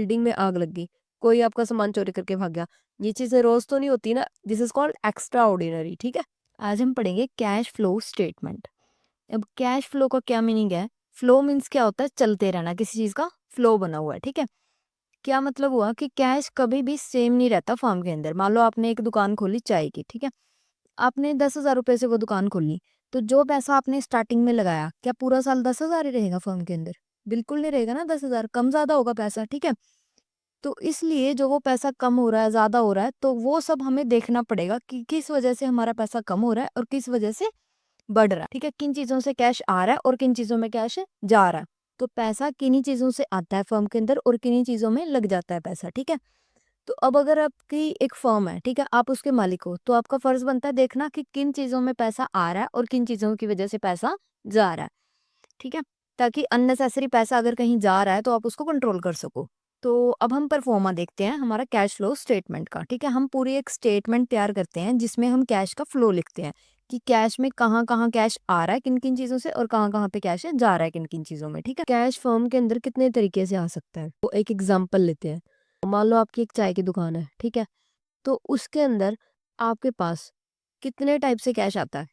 Building में आग लग गई, कोई आपका सामान चोरी करके भाग गया, ये चीजें रोज तो नहीं होती ना, this is called extra ordinary. ठीक है, आज हम पढ़ेंगे कैश फ्लो स्टेटमेंट। अब कैश फ्लो का क्या मीनिंग है? फ्लो मीन्स क्या होता है? चलते रहना, किसी चीज का फ्लो बना हुआ है। ठीक है, क्या मतलब हुआ कि कैश कभी भी सेम नहीं रहता फर्म के अंदर। मान लो आपने एक दुकान खोली चाय की, ठीक है, आपने 10,000 रुपए से वो दुकान खोली, तो जो पैसा आपने स्टार्टिंग में लगाया, क्या पूरा साल 10,000 ही रहेगा फर्म के अंदर? बिल्कुल नहीं रहेगा ना, 10,000 कम ज्यादा होगा पैसा। ठीक है, तो इसलिए जो वो पैसा कम हो रहा है ज्यादा हो रहा है, तो वो सब हमें देखना पड़ेगा कि किस वजह से हमारा पैसा कम हो रहा है और किस वजह से बढ़ रहा है। ठीक है, किन चीजों से कैश आ रहा है और किन चीजों में कैश जा रहा है। तो पैसा किन्हीं चीजों से आता है फर्म के अंदर और किन्हीं चीजों में लग जाता है पैसा। ठीक है, तो अब अगर आपकी एक फर्म है, ठीक है, आप उसके मालिक हो, तो आपका फर्ज बनता है देखना कि किन चीजों में पैसा आ रहा है और किन चीजों की वजह से पैसा जा रहा है। ठीक है, ताकि अननेसेसरी पैसा अगर कहीं जा रहा है तो आप उसको कंट्रोल कर सको। तो अब हम परफॉर्मा देखते हैं हमारा कैश फ्लो स्टेटमेंट का। ठीक है, हम पूरी एक स्टेटमेंट तैयार करते हैं जिसमें हम कैश का फ्लो लिखते हैं कि कैश में कहाँ कहाँ कैश आ रहा है किन किन चीजों से और कहाँ कहाँ पे कैश जा रहा है किन किन चीजों में। ठीक है, कैश फर्म के अंदर कितने तरीके से आ सकता है, तो एक एग्जाम्पल लेते हैं। मान लो आपकी एक चाय की दुकान है, ठीक है, तो उसके अंदर आपके पास कितने टाइप से कैश आता है?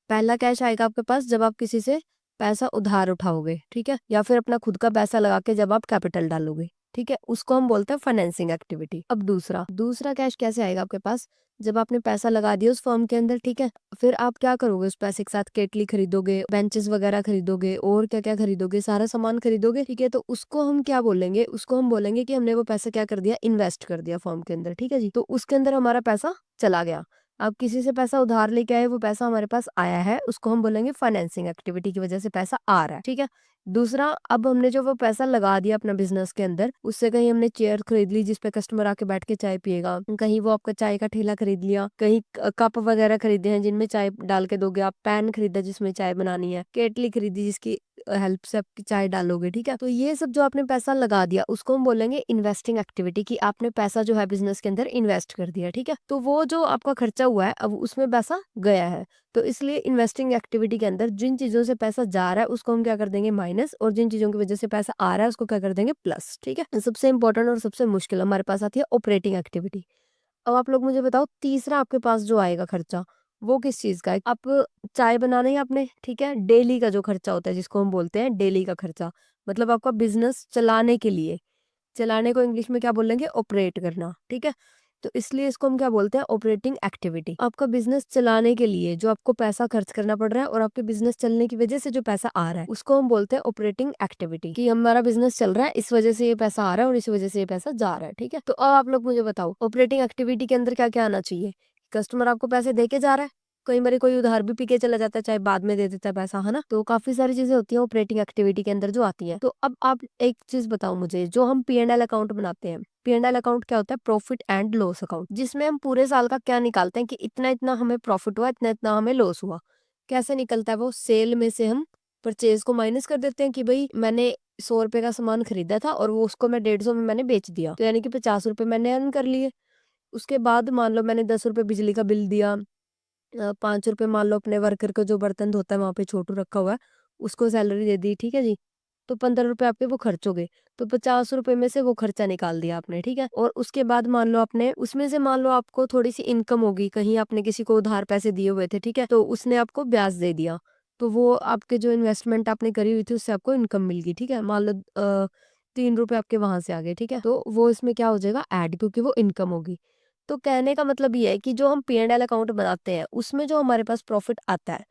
पहला कैश आएगा आपके पास जब आप किसी से पैसा उधार उठाओगे, ठीक है, या फिर अपना खुद का पैसा लगा के जब आप कैपिटल डालोगे। ठीक है, उसको हम बोलते हैं फाइनेंसिंग एक्टिविटी। अब दूसरा दूसरा कैश कैसे आएगा आपके पास? जब आपने पैसा लगा दिया उस फर्म के अंदर, ठीक है, फिर आप क्या करोगे उस पैसे के साथ? केटली खरीदोगे, बेंचेस वगैरह खरीदोगे और क्या क्या खरीदोगे, सारा सामान खरीदोगे। ठीक है, तो उसको हम क्या बोलेंगे? उसको हम बोलेंगे कि हमने वो पैसा क्या कर दिया? इन्वेस्ट कर दिया फर्म के अंदर। ठीक है जी, तो उसके अंदर हमारा पैसा चला गया। आप किसी से पैसा उधार लेके आए, वो पैसा हमारे पास आया है, उसको हम बोलेंगे फाइनेंसिंग एक्टिविटी की वजह से पैसा आ रहा है। ठीक है, दूसरा, अब हमने जो वो पैसा लगा दिया अपना बिजनेस के अंदर, उससे कहीं हमने चेयर खरीद ली जिसपे कस्टमर आके बैठ के चाय पिएगा, कहीं वो आपका चाय का ठेला खरीद लिया, कहीं कप वगैरह खरीदे हैं जिनमें चाय डाल के दोगे आप, पैन खरीदा जिसमें चाय बनानी है, केटली खरीदी जिसकी हेल्प से आपकी चाय डालोगे। ठीक है, तो ये सब जो आपने पैसा लगा दिया उसको हम बोलेंगे इन्वेस्टिंग एक्टिविटी, कि आपने पैसा जो है बिजनेस के अंदर इन्वेस्ट कर दिया। ठीक है, तो वो जो आपका खर्चा हुआ है अब उसमें पैसा गया है, तो इसलिए इन्वेस्टिंग एक्टिविटी के अंदर जिन चीजों से पैसा जा रहा है उसको हम क्या कर देंगे? माइनस, और जिन चीजों की वजह से पैसा आ रहा है उसको क्या कर देंगे? प्लस। ठीक है, सबसे इंपॉर्टेंट और सबसे मुश्किल हमारे पास आती है ऑपरेटिंग एक्टिविटी। अब आप लोग मुझे बताओ, तीसरा आपके पास जो आएगा खर्चा, वो किस चीज का है? आप चाय बनाना है आपने, ठीक है, डेली का जो खर्चा होता है जिसको हम बोलते हैं डेली का खर्चा, मतलब आपका बिजनेस चलाने के लिए, चलाने को इंग्लिश में क्या बोलेंगे? ऑपरेट करना। ठीक है, तो इसलिए इसको हम क्या बोलते हैं? Operating activity. आपका बिजनेस चलाने के लिए जो आपको पैसा खर्च करना पड़ रहा है और आपके बिजनेस चलने की वजह से जो पैसा आ रहा है उसको हम बोलते हैं ऑपरेटिंग एक्टिविटी, कि हमारा बिजनेस चल रहा है, इस वजह से ये पैसा आ रहा है और इस वजह से ये पैसा जा रहा है। ठीक है, तो अब आप लोग मुझे बताओ ऑपरेटिंग एक्टिविटी के अंदर क्या क्या आना चाहिए? कस्टमर आपको पैसे दे के जा रहा है, कई बार कोई उधार भी पी के चला जाता है, चाहे बाद में दे देता है पैसा, है ना। तो काफी सारी चीजें होती हैं ऑपरेटिंग एक्टिविटी के अंदर जो आती है। तो अब आप एक चीज बताओ मुझे, जो हम P&L अकाउंट बनाते हैं, P&L अकाउंट क्या होता है? प्रॉफिट एंड लॉस अकाउंट, जिसमें हम पूरे साल का क्या निकालते हैं कि इतना इतना हमें प्रॉफिट हुआ, इतना इतना हमें लॉस हुआ। कैसे निकलता है वो? सेल में से हम परचेज को माइनस कर देते हैं कि भाई मैंने 100 रुपए का सामान खरीदा था और वो उसको मैं 150 में मैंने बेच दिया, तो यानी कि 50 रुपए मैंने अर्न कर लिए। उसके बाद मान लो मैंने 10 रुपए बिजली का बिल दिया, 5 रुपए मान लो अपने वर्कर को जो बर्तन धोता है वहां पे छोटू रखा हुआ है उसको सैलरी दे दी, ठीक है जी, तो 15 रुपए आपके वो खर्च हो गए, तो 50 रुपए में से वो खर्चा निकाल दिया आपने। ठीक है, और उसके बाद मान लो आपने उसमें से मान लो आपको थोड़ी सी इनकम होगी, कहीं आपने किसी को उधार पैसे दिए हुए थे, ठीक है, तो उसने आपको ब्याज दे दिया, तो वो आपके जो इन्वेस्टमेंट आपने करी हुई थी उससे आपको इनकम मिल गई। ठीक है, मान लो 3 रुपए आपके वहां से आ गए, ठीक है, तो वो इसमें क्या हो जाएगा? ऐड, क्योंकि वो इनकम होगी। तो कहने का मतलब ये है कि जो हम P&L अकाउंट बनाते हैं उसमें जो हमारे पास प्रॉफिट आता है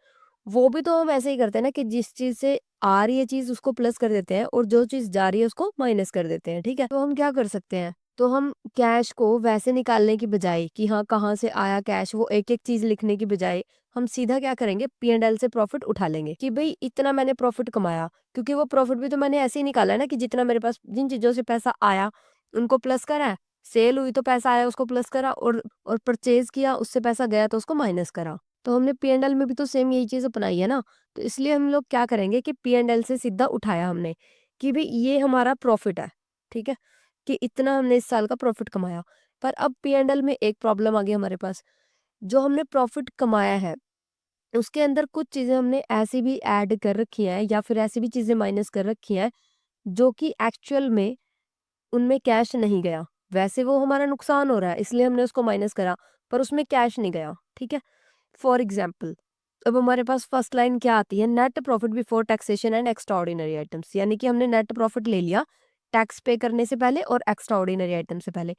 वो भी तो हम ऐसे ही करते हैं ना, कि जिस चीज से आ रही है चीज उसको प्लस कर देते हैं और जो चीज जा रही है उसको माइनस कर देते हैं। ठीक है, तो हम क्या कर सकते हैं? तो हम कैश को वैसे निकालने की बजाय कि हाँ कहाँ से आया कैश, वो एक एक चीज लिखने की बजाय हम सीधा क्या करेंगे? P&L से प्रॉफिट उठा लेंगे कि भाई इतना मैंने प्रॉफिट कमाया, क्योंकि वो प्रॉफिट भी तो मैंने ऐसे ही निकाला है ना, कि जितना मेरे पास जिन चीजों से पैसा आया उनको प्लस करा है, सेल हुई तो पैसा आया उसको प्लस करा, और परचेज किया उससे पैसा गया तो उसको माइनस करा। तो हमने P&L में भी तो सेम यही चीज अपनाई है ना। तो इसलिए हम लोग क्या करेंगे कि P&L से सीधा उठाया हमने कि भाई ये हमारा प्रॉफिट है, ठीक है, कि इतना हमने इस साल का प्रॉफिट कमाया। पर अब P&L में एक प्रॉब्लम आ गई हमारे पास, जो हमने प्रॉफिट कमाया है उसके अंदर कुछ चीजें हमने ऐसी भी ऐड कर रखी हैं या फिर ऐसी भी चीजें माइनस कर रखी हैं जो कि एक्चुअल में उनमें कैश नहीं गया, वैसे वो हमारा नुकसान हो रहा है इसलिए हमने उसको माइनस करा, पर उसमें कैश नहीं गया, ठीक है। फॉर एग्जाम्पल, अब हमारे पास फर्स्ट लाइन क्या आती है, net profit before taxation and extra ordinary items, यानी कि हमने नेट प्रॉफिट ले लिया टैक्स पे करने से पहले और एक्स्ट्रा ऑर्डिनरी आइटम से पहले।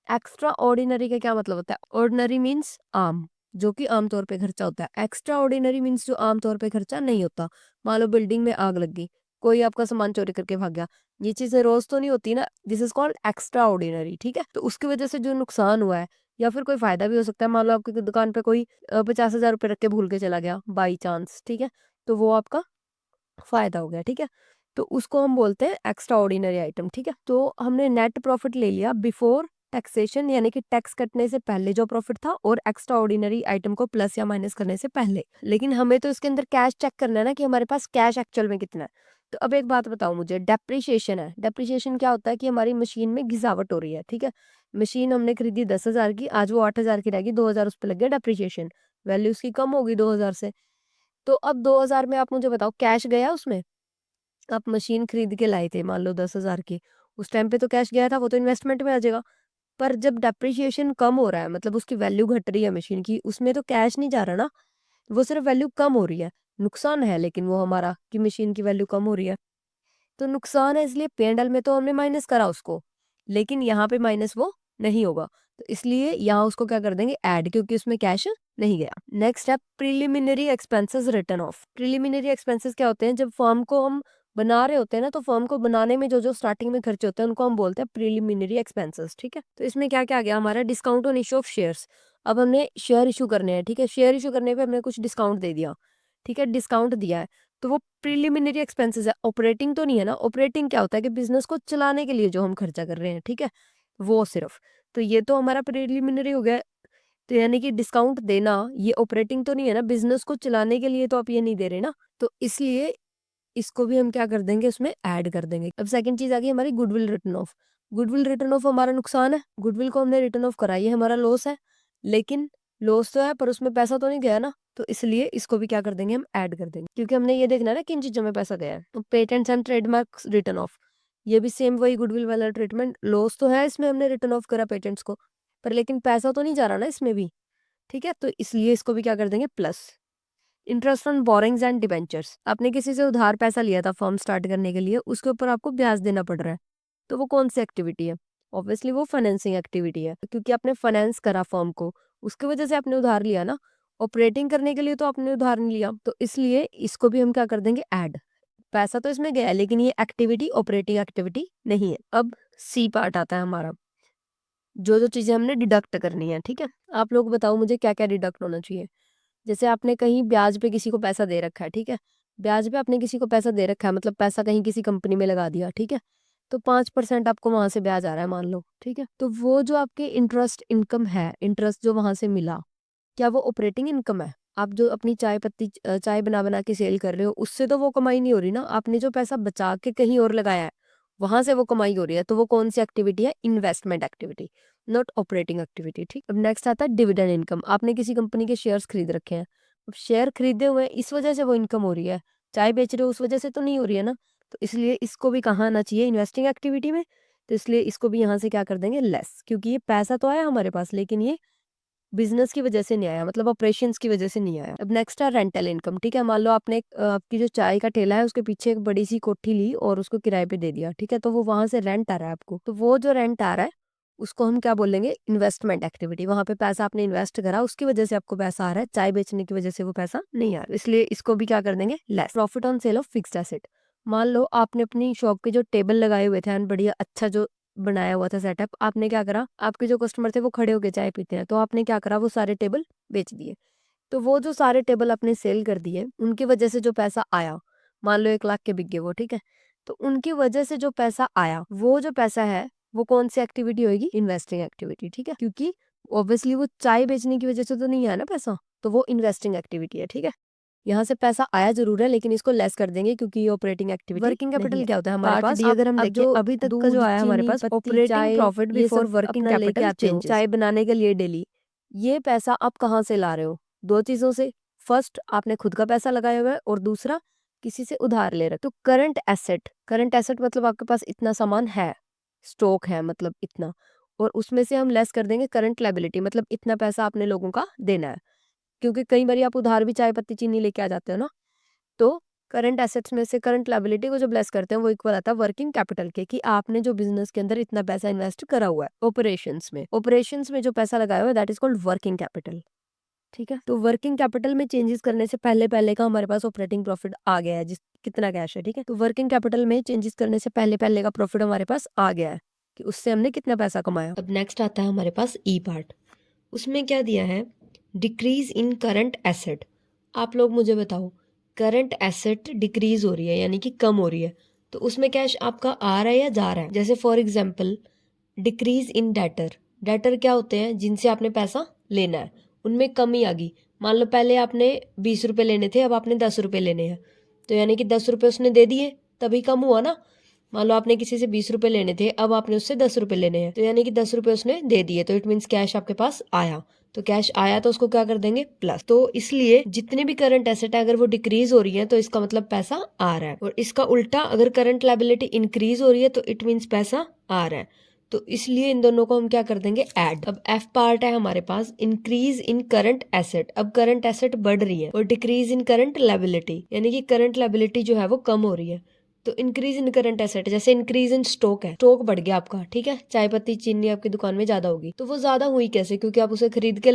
एक्स्ट्रा ऑर्डिनरी का क्या मतलब होता है, ऑर्डिनरी मीन्स आम, जो कि आमतौर पे खर्चा होता है, एक्स्ट्रा ऑर्डिनरी मीन्स जो आमतौर पे खर्चा नहीं होता। मान लो बिल्डिंग में आग लग गई, कोई आपका सामान चोरी करके भाग गया, ये चीजें रोज तो नहीं होती ना, this is called extra ordinary, ठीक है। तो उसकी वजह से जो नुकसान हुआ है या फिर कोई फायदा भी हो सकता है, मान लो आपकी दुकान पे कोई 50,000 रुपये रख के भूल के चला गया बाई चांस, ठीक है, तो वो आपका फायदा हो गया, ठीक है। तो उसको हम बोलते हैं एक्स्ट्रा ऑर्डिनरी आइटम, ठीक है। तो हमने नेट प्रॉफिट ले लिया बिफोर टैक्सेशन, यानी कि टैक्स कटने से पहले जो प्रॉफिट था, और एक्स्ट्रा ऑर्डिनरी आइटम को प्लस या माइनस करने से पहले। लेकिन हमें तो इसके अंदर कैश चेक करना है ना, कि हमारे पास कैश एक्चुअल में कितना है। तो अब एक बात बताओ मुझे, डेप्रिसिएशन है, डेप्रिसिएशन क्या होता है कि हमारी मशीन में घिसावट हो रही है, ठीक है। मशीन हमने खरीदी 10,000 की, आज वो 8,000 की रहेगी, 2,000 उस पर लग गया डेप्रिसिएशन, वैल्यू उसकी कम होगी 2,000 से। तो अब 2,000 में आप मुझे बताओ कैश गया उसमें, आप मशीन खरीद के लाए थे मान लो 10,000 की, उस टाइम पे तो कैश गया था, वो तो इन्वेस्टमेंट में आ जाएगा। पर जब डेप्रिसिएशन कम हो रहा है, मतलब उसकी वैल्यू घट रही है मशीन की, उसमें तो कैश नहीं जा रहा ना, वो सिर्फ वैल्यू कम हो रही है। नुकसान है लेकिन वो हमारा, कि मशीन की वैल्यू कम हो रही है, तो नुकसान है, इसलिए P&L में तो हमने माइनस करा उसको, लेकिन यहाँ पे माइनस वो नहीं होगा, तो इसलिए यहाँ उसको क्या कर देंगे, ऐड, क्योंकि उसमें कैश नहीं गया। नेक्स्ट है preliminary expenses return of. Preliminary expenses क्या होते हैं, जब फर्म को हम बना रहे होते हैं ना, तो फर्म को बनाने में जो जो स्टार्टिंग में खर्चे होते हैं उनको हम बोलते हैं प्रिलिमिनरी एक्सपेंसेस, ठीक है। तो इसमें क्या क्या आ गया हमारा, discount on issue of shares. अब हमने शेयर इशू करने हैं, ठीक है, शेयर इशू करने पे हमने कुछ डिस्काउंट दे दिया, ठीक है, डिस्काउंट दिया है, तो वो प्रिलिमिनरी एक्सपेंसेस है, ऑपरेटिंग तो नहीं है ना। ऑपरेटिंग क्या होता है कि बिजनेस को चलाने के लिए जो हम खर्चा कर रहे हैं, ठीक है, वो सिर्फ, तो ये तो हमारा प्रिलिमिनरी हो गया। तो यानी कि डिस्काउंट देना ये ऑपरेटिंग तो नहीं है ना, बिजनेस को चलाने के लिए तो आप ये नहीं दे रहे ना, तो इसलिए इसको भी हम क्या कर देंगे, उसमें ऐड कर देंगे। अब सेकंड चीज आ गई हमारी goodwill return of. Goodwill return of हमारा नुकसान है, गुडविल को हमने रिटर्न ऑफ करा, ये हमारा लॉस है, लेकिन लॉस तो है पर उसमें पैसा तो नहीं गया ना, तो इसलिए इसको भी क्या कर देंगे, हम ऐड कर देंगे, क्योंकि हमने ये देखना है ना किन चीजों में पैसा गया है। तो patents and trademarks return of, ये भी सेम वही गुडविल वाला ट्रीटमेंट, लॉस तो है इसमें, हमने रिटर्न ऑफ करा पेटेंट्स को, पर लेकिन पैसा तो नहीं जा रहा ना इसमें भी, ठीक है, तो इसलिए इसको भी क्या कर देंगे, plus. Interest on borings and debentures, आपने किसी से उधार पैसा लिया था फर्म स्टार्ट करने के लिए, उसके ऊपर आपको ब्याज देना पड़ रहा है, तो वो कौन सी एक्टिविटी है, ऑब्वियसली वो फाइनेंसिंग एक्टिविटी है, क्योंकि आपने फाइनेंस करा फर्म को, उसकी वजह से आपने उधार लिया ना, ऑपरेटिंग करने के लिए तो आपने उधार नहीं लिया, तो इसलिए इसको भी हम क्या कर देंगे, ऐड। पैसा तो इसमें गया लेकिन ये एक्टिविटी ऑपरेटिंग एक्टिविटी नहीं है। अब सी पार्ट आता है हमारा, जो जो चीजें हमने डिडक्ट करनी है, ठीक है। आप लोग बताओ मुझे क्या क्या डिडक्ट होना चाहिए। जैसे आपने कहीं ब्याज पे किसी को पैसा दे रखा है, ठीक है, ब्याज पे आपने किसी को पैसा दे रखा है, मतलब पैसा कहीं किसी कंपनी में लगा दिया, ठीक है, तो 5% आपको वहां से ब्याज आ रहा है मान लो, ठीक है, तो वो जो आपके इंटरेस्ट इनकम है, इंटरेस्ट जो वहां से मिला, क्या वो ऑपरेटिंग इनकम है। आप जो अपनी चाय पत्ती चाय बना बना के सेल कर रहे हो, उससे तो वो कमाई नहीं हो रही ना, आपने जो पैसा बचा के कहीं और लगाया है वहां से वो कमाई हो रही है, तो वो कौन सी एक्टिविटी है, investment activity, not operating activity, ठीक। अब नेक्स्ट आता है डिविडेंड इनकम, आपने किसी कंपनी के शेयर्स खरीद रखे हैं, अब शेयर खरीदे हुए हैं, इस वजह से वो इनकम हो रही है, चाय बेच रहे हो उस वजह से तो नहीं हो रही है ना, तो इसलिए इसको भी कहाँ आना चाहिए, इन्वेस्टिंग एक्टिविटी में, तो इसलिए इसको भी यहाँ से क्या कर देंगे, लेस, क्योंकि ये पैसा तो आया हमारे पास लेकिन ये बिजनेस की वजह से नहीं आया, मतलब ऑपरेशंस की वजह से नहीं आया। अब नेक्स्ट है रेंटल इनकम, ठीक है, मान लो आपने आपकी जो चाय का ठेला है उसके पीछे एक बड़ी सी कोठी ली और उसको किराए पे दे दिया, ठीक है, तो वो वहां से रेंट आ रहा है आपको, तो वो जो रेंट आ रहा है उसको हम क्या बोलेंगे, इन्वेस्टमेंट एक्टिविटी, वहां पे पैसा आपने इन्वेस्ट करा, उसकी वजह से आपको पैसा आ रहा है, चाय बेचने की वजह से वो पैसा नहीं आ रहा, इसलिए इसको भी क्या कर देंगे, less. Profit on sale of fixed asset, मान लो आपने अपनी शॉप के जो टेबल लगाए हुए थे बढ़िया अच्छा जो बनाया हुआ था सेटअप, आपने क्या करा, आपके जो कस्टमर थे वो खड़े होके चाय पीते हैं, तो आपने क्या करा, वो सारे टेबल बेच दिए, तो वो जो सारे टेबल आपने सेल कर दिए उनकी वजह से जो पैसा आया, मान लो 1 लाख के बिक गए वो, ठीक है, तो उनकी वजह से जो पैसा आया, वो जो पैसा है वो कौन सी एक्टिविटी होगी, इन्वेस्टिंग एक्टिविटी, ठीक है, क्योंकि ऑब्वियसली वो चाय बेचने की वजह से तो नहीं आया ना पैसा, तो वो इन्वेस्टिंग एक्टिविटी है, ठीक है। यहाँ से पैसा आया जरूर है लेकिन इसको लेस कर देंगे क्योंकि ये ऑपरेटिंग एक्टिविटी। वर्किंग कैपिटल क्या होता है हमारे पास, अगर हम अब देखें जो अभी तक का जो आया हमारे पास operating profit before working capital changes, चाय बनाने के लिए डेली, ये पैसा आप कहाँ से ला रहे हो, दो चीजों से, फर्स्ट आपने खुद का पैसा लगाया हुआ है और दूसरा किसी से उधार ले रहे हो। तो करंट एसेट मतलब आपके पास इतना सामान है, स्टॉक है मतलब इतना, और उसमें से हम लेस कर देंगे करंट लायबिलिटी, मतलब इतना पैसा आपने लोगों का देना है, क्योंकि कई बार आप उधार भी चाय पत्ती चीनी लेके आ जाते हो ना। तो करंट एसेट्स में से करंट लायबिलिटी को जब लेस करते हैं वो इक्वल आता है वर्किंग कैपिटल के, कि आपने जो बिजनेस के अंदर इतना पैसा इन्वेस्ट करा हुआ है ऑपरेशंस में जो पैसा लगाया हुआ है, that is called working capital. ठीक है, तो वर्किंग कैपिटल में चेंजेस करने से पहले पहले का हमारे पास ऑपरेटिंग प्रॉफिट आ गया है, जिस कितना कैश है। ठीक है, तो वर्किंग कैपिटल में चेंजेस करने से पहले पहले का प्रॉफिट हमारे पास आ गया है, कि उससे हमने कितना पैसा कमाया। अब नेक्स्ट आता है हमारे पास ई पार्ट। उसमें क्या दिया है, डिक्रीज इन करंट एसेट। आप लोग मुझे बताओ, करंट एसेट डिक्रीज हो रही है यानी कि कम हो रही है, तो उसमें कैश आपका आ रहा है या जा रहा है। जैसे for example decrease in debtor. Debtor क्या होते हैं, जिनसे आपने पैसा लेना है, उनमें कमी आ गई। मान लो पहले आपने 20 रुपये लेने थे, अब आपने 10 रुपये लेने हैं, तो यानी कि 10 रुपये उसने दे दिए, तभी कम हुआ ना। मान लो आपने किसी से 20 रुपये लेने थे, अब आपने उससे 10 रुपये लेने हैं, तो यानी कि 10 रुपये उसने दे दिए, तो इट मीन्स कैश आपके पास आया। तो कैश आया तो उसको क्या कर देंगे, प्लस। तो इसलिए जितने भी करंट एसेट है अगर वो डिक्रीज हो रही है तो इसका मतलब पैसा आ रहा है, और इसका उल्टा अगर करंट लायबिलिटी इंक्रीज हो रही है तो इट मीन्स पैसा आ रहा है। तो इसलिए इन दोनों को हम क्या कर देंगे, ऐड। अब एफ पार्ट है हमारे पास, इंक्रीज इन करंट एसेट। अब करंट एसेट बढ़ रही है, और डिक्रीज इन करंट लायबिलिटी, यानी कि करंट लायबिलिटी जो है वो कम हो रही है। तो इंक्रीज इन करंट एसेट, जैसे इंक्रीज इन स्टॉक है, स्टॉक बढ़ गया आपका। ठीक है, चाय पत्ती चीनी आपकी दुकान में ज्यादा होगी, तो वो ज्यादा हुई कैसे, क्योंकि आप उसे खरीद के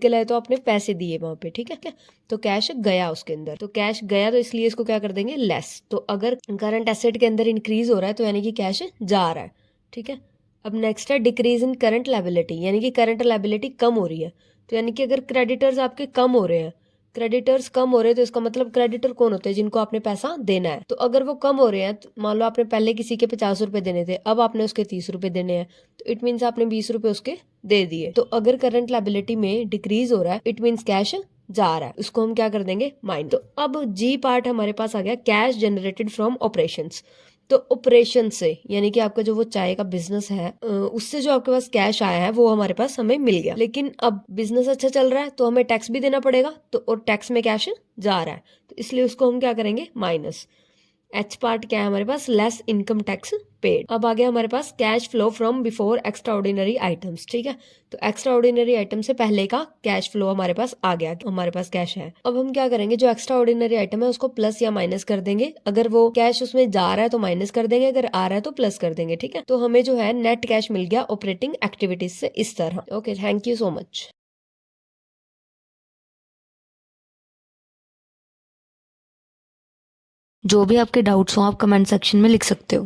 लाए तो आपने पैसे दिए वहां पे। ठीक है, तो कैश गया उसके अंदर, तो कैश गया, तो इसलिए इसको क्या कर देंगे, लेस। तो अगर करंट एसेट के अंदर इंक्रीज हो रहा है तो यानी कि कैश जा रहा है। ठीक है, अब नेक्स्ट है डिक्रीज इन करंट लायबिलिटी, यानी कि करंट लायबिलिटी कम हो रही है। तो यानी कि अगर क्रेडिटर्स आपके कम हो रहे हैं, क्रेडिटर्स कम हो रहे हैं, तो इसका मतलब क्रेडिटर कौन होते हैं, जिनको आपने पैसा देना है। तो अगर वो कम हो रहे हैं, तो मान लो आपने पहले किसी के 50 रुपए देने थे, अब आपने उसके 30 रुपए देने हैं, तो इट मीन्स आपने 20 रुपए उसके दे दिए। तो अगर करंट लायबिलिटी में डिक्रीज हो रहा है, इट मीन्स कैश जा रहा है, उसको हम क्या कर देंगे, माइनस। तो अब जी पार्ट हमारे पास आ गया, कैश जनरेटेड फ्रॉम ऑपरेशंस। तो ऑपरेशन से यानी कि आपका जो वो चाय का बिजनेस है, उससे जो आपके पास कैश आया है वो हमारे पास हमें मिल गया। लेकिन अब बिजनेस अच्छा चल रहा है तो हमें टैक्स भी देना पड़ेगा, तो और टैक्स में कैश जा रहा है, तो इसलिए उसको हम क्या करेंगे, माइनस। एच पार्ट क्या है हमारे पास, लेस इनकम टैक्स पेड। अब आ गया हमारे पास cash flow from before extraordinary items. ठीक है, तो एक्स्ट्रा ऑर्डिनरी आइटम से पहले का कैश फ्लो हमारे पास आ गया, हमारे पास कैश है। अब हम क्या करेंगे, जो एक्स्ट्रा ऑर्डिनरी आइटम है उसको प्लस या माइनस कर देंगे। अगर वो कैश उसमें जा रहा है तो माइनस कर देंगे, अगर आ रहा है तो प्लस कर देंगे। ठीक है, तो हमें जो है नेट कैश मिल गया ऑपरेटिंग एक्टिविटीज से, इस तरह। Okay, thank you so much. जो भी आपके डाउट्स हो आप कमेंट सेक्शन में लिख सकते हो।